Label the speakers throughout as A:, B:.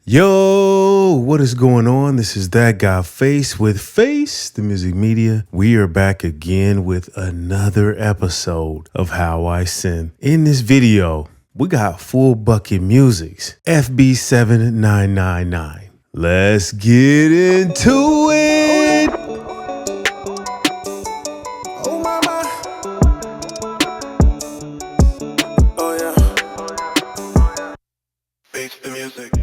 A: Yo, what is going on? This is that guy Face with Face, the music media. We are back again with another episode of How I Synth. In this video, we got full bucket musics, FB-7999. Let's get into it.
B: Oh mama. Oh yeah. Face the music.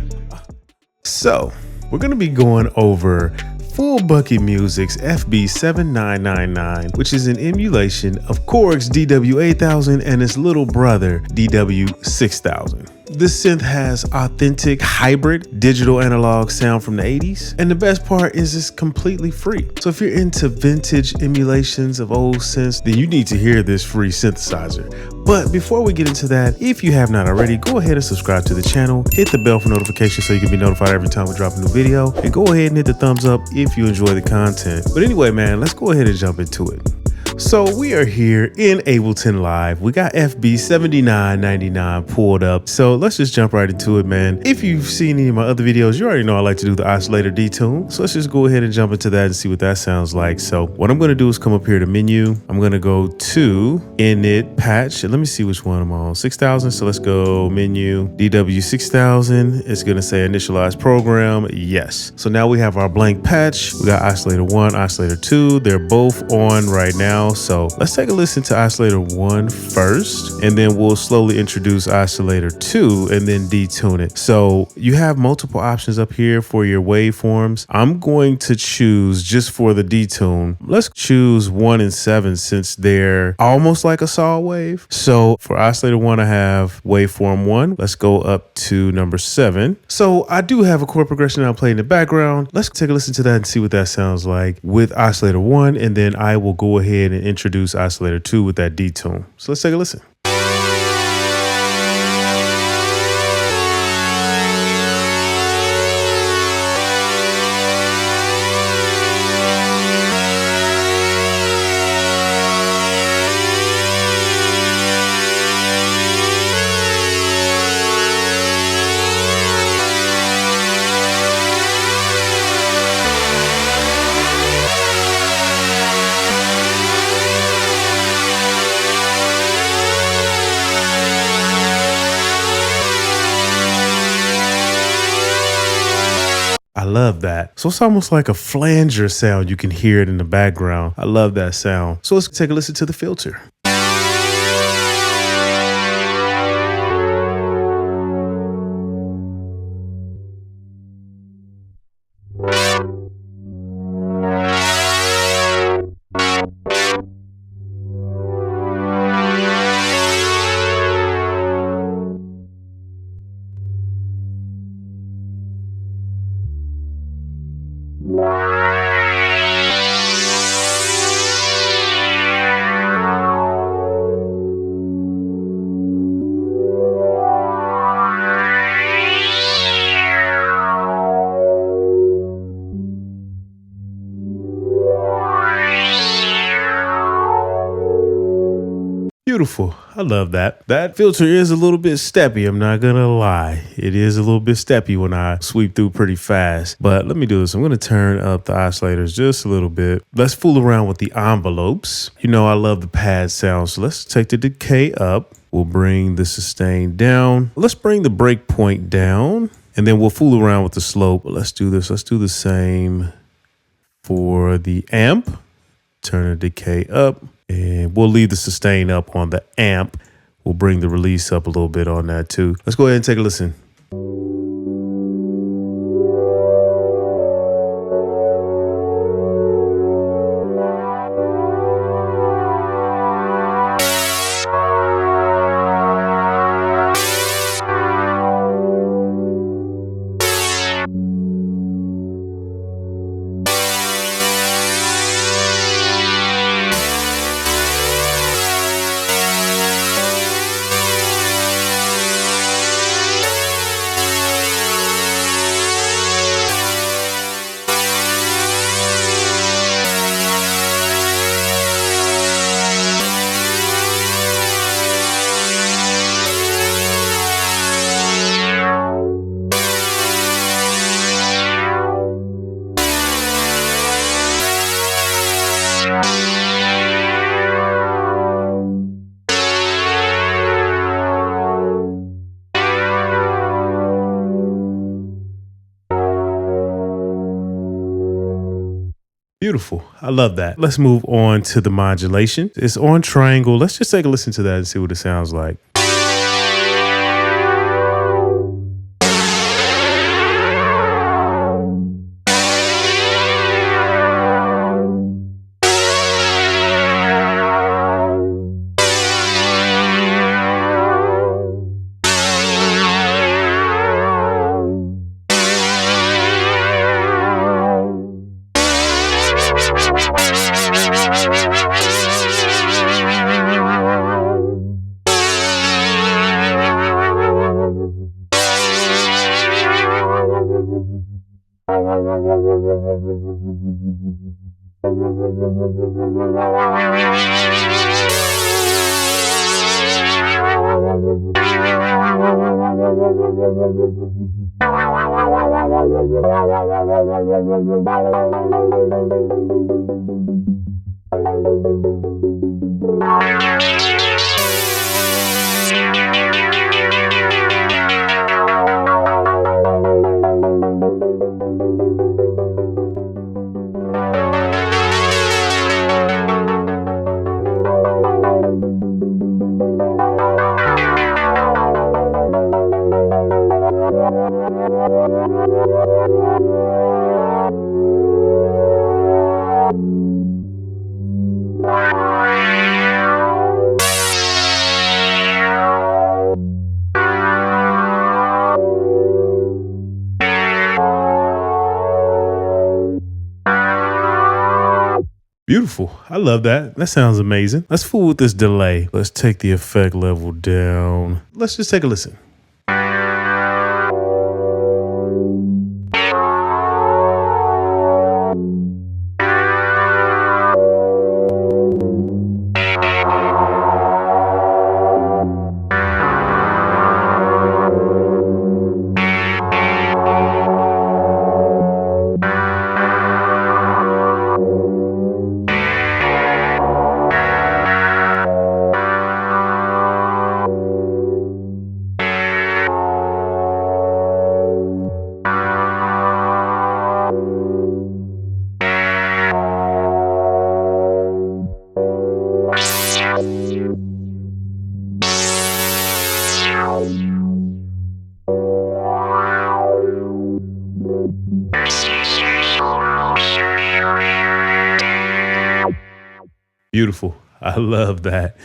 A: So, we're going to be going over Full Bucket Music's FB-7999, which is an emulation of Korg's DW8000 and its little brother, DW6000. This synth has authentic hybrid digital analog sound from the 80s, and the best part is it's completely free. So if you're into vintage emulations of old synths, then you need to hear this free synthesizer. But before we get into that, if you have not already, go ahead and subscribe to the channel, hit the bell for notifications so you can be notified every time we drop a new video, and go ahead and hit the thumbs up if you enjoy the content. But anyway, man, let's go ahead and jump into it. So we are here in Ableton Live. We got FB-7999 pulled up. So let's just jump right into it, man. If you've seen any of my other videos, you already know I like to do the Oscillator Detune. So let's just go ahead and jump into that and see what that sounds like. So what I'm going to do is come up here to menu. I'm going to go to init patch. Let me see which one I'm on. 6000. So let's go menu DW6000. It's going to say initialize program. Yes. So now we have our blank patch. We got Oscillator 1, Oscillator 2. They're both on right now. So let's take a listen to Oscillator 1 first, and then we'll slowly introduce Oscillator 2 and then detune it. So you have multiple options up here for your waveforms. I'm going to choose, just for the detune, let's choose 1 and 7 since they're almost like a saw wave. So for Oscillator 1, I have waveform 1. Let's go up to number 7. So I do have a chord progression I'll play in the background. Let's take a listen to that and see what that sounds like with Oscillator 1, and then I will go ahead and introduce Oscillator 2 with that detune. So let's take a listen. I love that. So it's almost like a flanger sound. You can hear it in the background. I love that sound. So let's take a listen to the filter. Beautiful. I love that. That filter is a little bit steppy. I'm not going to lie. It is a little bit steppy when I sweep through pretty fast. But let me do this. I'm going to turn up the oscillators just a little bit. Let's fool around with the envelopes. You know, I love the pad sound. So let's take the decay up. We'll bring the sustain down. Let's bring the breakpoint down. And then we'll fool around with the slope. But let's do this. Let's do the same for the amp. Turn the decay up. And we'll leave the sustain up on the amp. We'll bring the release up a little bit on that too. Let's go ahead and take a listen. Beautiful. I love that. Let's move on to the modulation. It's on triangle. Let's just take a listen to that and see what it sounds like. Beautiful. I love that. That sounds amazing. Let's fool with this delay. Let's take the effect level down. Let's just take a listen. Beautiful. I love that.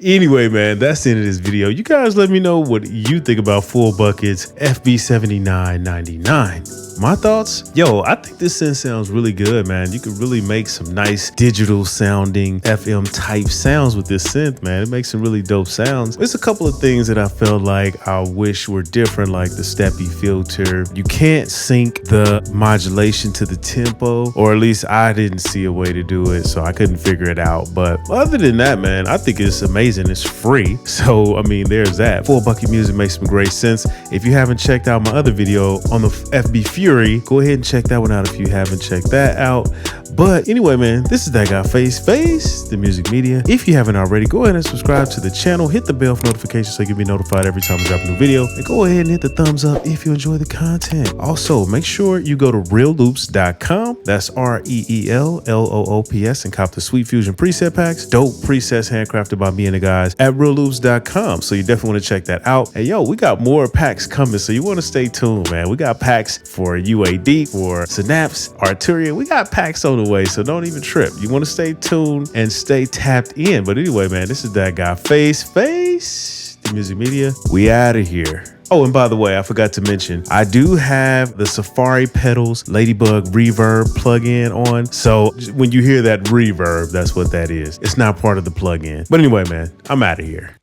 A: Anyway, man, that's the end of this video. You guys let me know what you think about Full Bucket's FB-7999. My thoughts? Yo, I think this synth sounds really good, man. You could really make some nice digital sounding FM type sounds with this synth, man. It makes some really dope sounds. There's a couple of things that I felt like I wish were different, like the steppy filter. You can't sync the modulation to the tempo, or at least I didn't see a way to do it, so I couldn't figure it out. But other than that, man, I think it's amazing. It's free. So, I mean, there's that. Full Bucket Music makes some great sense. If you haven't checked out my other video on the FB Fury, go ahead and check that one out if you haven't checked that out. But anyway, man, this is that guy Face, the music media. If you haven't already, go ahead and subscribe to the channel. Hit the bell for notifications so you can be notified every time I drop a new video. And go ahead and hit the thumbs up if you enjoy the content. Also, make sure you go to realloops.com. That's REELLOOPS and cop the Sweet Fusion preset packs. Dope presets handcrafted by me and the guys at realloops.com. So you definitely want to check that out. And yo, we got more packs coming, so you want to stay tuned, man. We got packs for UAD, for Synapse, Arturia. We got packs on the way, so don't even trip. You want to stay tuned and stay tapped in. But anyway, man, this is that guy Face, the music media. We out of here. Oh, and by the way, I forgot to mention, I do have the Safari Pedals Ladybug Reverb plugin on. So when you hear that reverb, that's what that is. It's not part of the plugin. But anyway, man, I'm out of here.